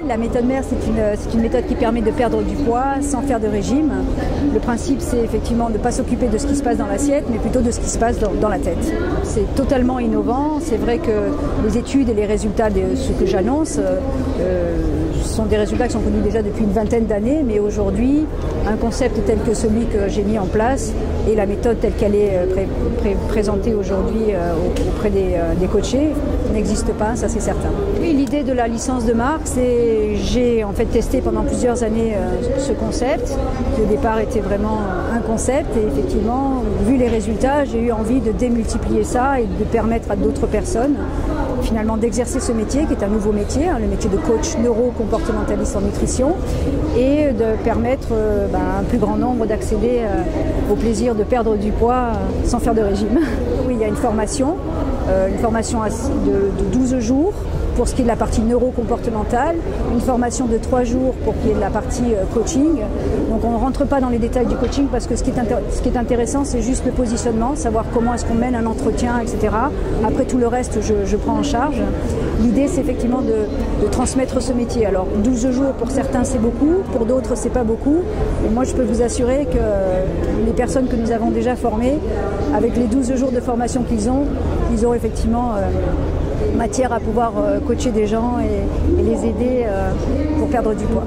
La méthode MER, c'est une méthode qui permet de perdre du poids sans faire de régime. Le principe, c'est effectivement de ne pas s'occuper de ce qui se passe dans l'assiette, mais plutôt de ce qui se passe dans la tête. C'est totalement innovant. C'est vrai que les études et les résultats de ce que j'annonce sont des résultats qui sont connus déjà depuis une vingtaine d'années, mais aujourd'hui, un concept tel que celui que j'ai mis en place et la méthode telle qu'elle est présentée aujourd'hui auprès des coachés n'existe pas, ça c'est certain. Oui, l'idée de la licence de marque, c'est j'ai en fait testé pendant plusieurs années ce concept, qui au départ était vraiment un concept, et effectivement, vu les résultats, j'ai eu envie de démultiplier ça et de permettre à d'autres personnes finalement d'exercer ce métier qui est un nouveau métier, le métier de coach neuro-comportementaliste en nutrition, et de permettre à un plus grand nombre d'accéder au plaisir de perdre du poids sans faire de régime. Oui, il y a une formation de 12 jours pour ce qui est de la partie neuro-comportementale, une formation de 3 jours pour ce qui est de la partie coaching. Donc on ne rentre pas dans les détails du coaching parce que ce qui est intéressant, c'est juste le positionnement, savoir comment est-ce qu'on mène un entretien, etc. Après tout le reste, je prends en charge. L'idée, c'est effectivement de transmettre ce métier. Alors 12 jours pour certains, c'est beaucoup, pour d'autres, c'est pas beaucoup. Et moi, je peux vous assurer que les personnes que nous avons déjà formées, avec les 12 jours de formation qu'ils ont effectivement matière à pouvoir coacher des gens et les aider pour perdre du poids.